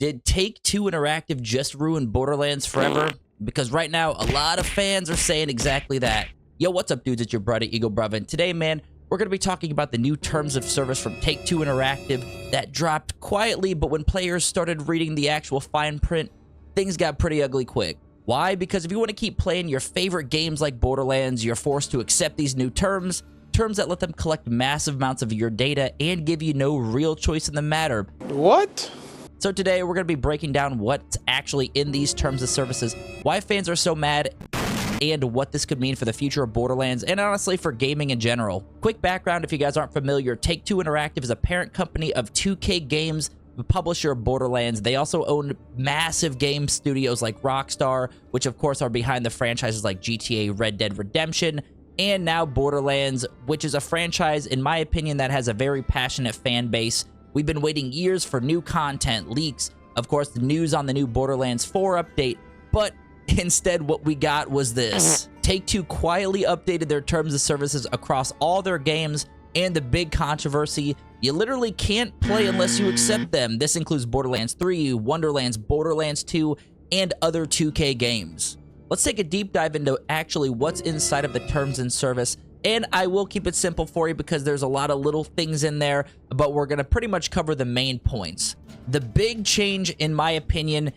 Did Take-Two Interactive just ruin Borderlands forever? Because right now, a lot of fans are saying exactly that. Yo, what's up, dudes? It's your brother, Eagle Brother, and today, man, we're going to be talking about the new terms of service from Take-Two Interactive that dropped quietly, but when players started reading the actual fine print, things got pretty ugly quick. Why? Because if you want to keep playing your favorite games like Borderlands, you're forced to accept these new terms that let them collect massive amounts of your data and give you no real choice in the matter. What? So today, we're going to be breaking down what's actually in these terms of services, why fans are so mad, and what this could mean for the future of Borderlands, and honestly, for gaming in general. Quick background, if you guys aren't familiar, Take-Two Interactive is a parent company of 2K Games, the publisher of Borderlands. They also own massive game studios like Rockstar, which of course are behind the franchises like GTA, Red Dead Redemption, and now Borderlands, which is a franchise, in my opinion, that has a very passionate fan base. We've been waiting years for new content, leaks, of course, the news on the new Borderlands 4 update, but instead what we got was this. Take-Two quietly updated their terms of services across all their games, and the big controversy, you literally can't play unless you accept them. This includes Borderlands 3, Wonderlands, Borderlands 2, and other 2K games. Let's take a deep dive into actually what's inside of the terms and service. And I will keep it simple for you because there's a lot of little things in there, but we're going to pretty much cover the main points. The big change, in my opinion,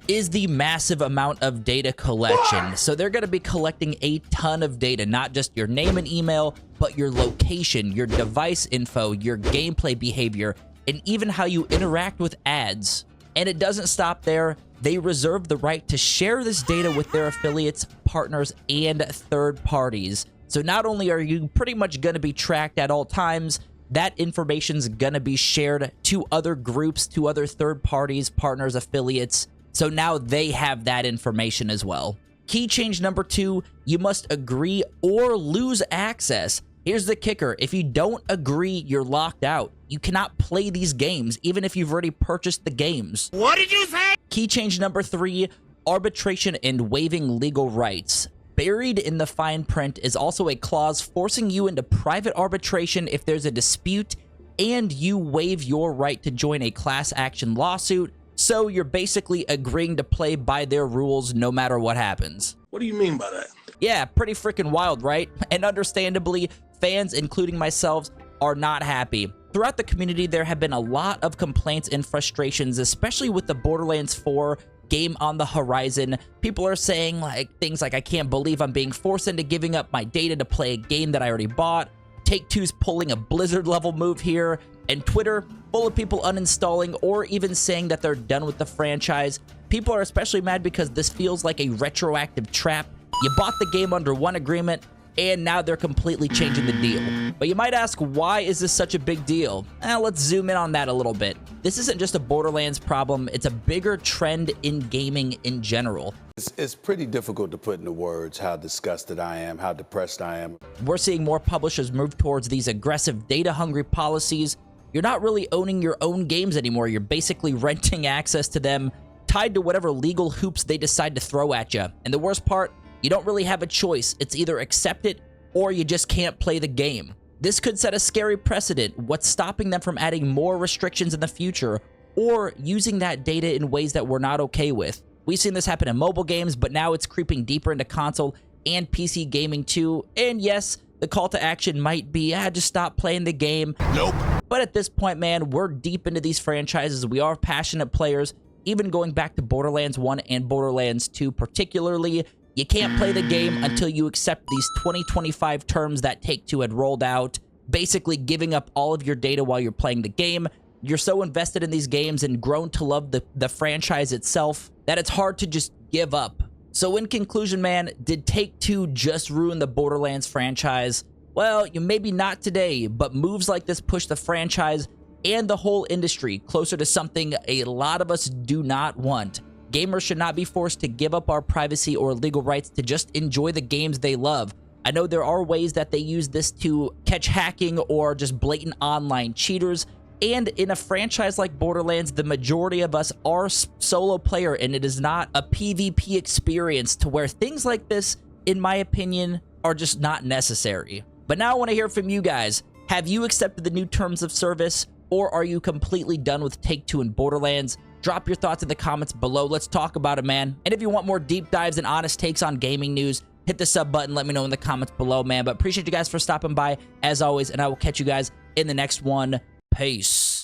is the massive amount of data collection. So they're going to be collecting a ton of data, not just your name and email, but your location, your device info, your gameplay behavior, and even how you interact with ads. And it doesn't stop there. They reserve the right to share this data with their affiliates, partners, and third parties. So not only are you pretty much going to be tracked at all times, that information's going to be shared to other groups, to other third parties, partners, affiliates. So now they have that information as well. Key change number 2, you must agree or lose access. Here's the kicker. If you don't agree, you're locked out. You cannot play these games, even if you've already purchased the games. What did you say? Key change number 3, arbitration and waiving legal rights. Buried in the fine print is also a clause forcing you into private arbitration if there's a dispute and you waive your right to join a class action lawsuit. So you're basically agreeing to play by their rules no matter what happens. What do you mean by that? Yeah, pretty freaking wild, right? And understandably, fans, including myself, are not happy. Throughout the community, there have been a lot of complaints and frustrations, especially with the Borderlands 4 game on the horizon. People are saying things like, I can't believe I'm being forced into giving up my data to play a game that I already bought. Take-Two's pulling a Blizzard level move here, and Twitter full of people uninstalling or even saying that they're done with the franchise. People are especially mad because this feels like a retroactive trap. You bought the game under one agreement, and now they're completely changing the deal. But you might ask, why is this such a big deal? Let's zoom in on that a little bit. This isn't just a Borderlands problem, it's a bigger trend in gaming in general. It's pretty difficult to put into words how disgusted I am, how depressed I am. We're seeing more publishers move towards these aggressive, data-hungry policies. You're not really owning your own games anymore. You're basically renting access to them, tied to whatever legal hoops they decide to throw at you. And the worst part, you don't really have a choice. It's either accept it or you just can't play the game. This could set a scary precedent. What's stopping them from adding more restrictions in the future or using that data in ways that we're not okay with? We've seen this happen in mobile games, but now it's creeping deeper into console and PC gaming too. And yes, the call to action might be, just stop playing the game. Nope. But at this point, man, we're deep into these franchises. We are passionate players, even going back to Borderlands 1 and Borderlands 2 particularly. You can't play the game until you accept these 2025 terms that Take-Two had rolled out, basically giving up all of your data while you're playing the game. You're so invested in these games and grown to love the franchise itself that it's hard to just give up. So in conclusion, man, did Take-Two just ruin the Borderlands franchise? Well, maybe not today, but moves like this push the franchise and the whole industry closer to something a lot of us do not want. Gamers should not be forced to give up our privacy or legal rights to just enjoy the games they love. I know there are ways that they use this to catch hacking or just blatant online cheaters, and in a franchise like Borderlands, the majority of us are solo player, and it is not a PvP experience to where things like this, in my opinion, are just not necessary. But now I want to hear from you guys. Have you accepted the new terms of service, or are you completely done with Take-Two and Borderlands? Drop your thoughts in the comments below. Let's talk about it, man. And if you want more deep dives and honest takes on gaming news, hit the sub button. Let me know in the comments below, man. But appreciate you guys for stopping by, as always, and I will catch you guys in the next one. Peace.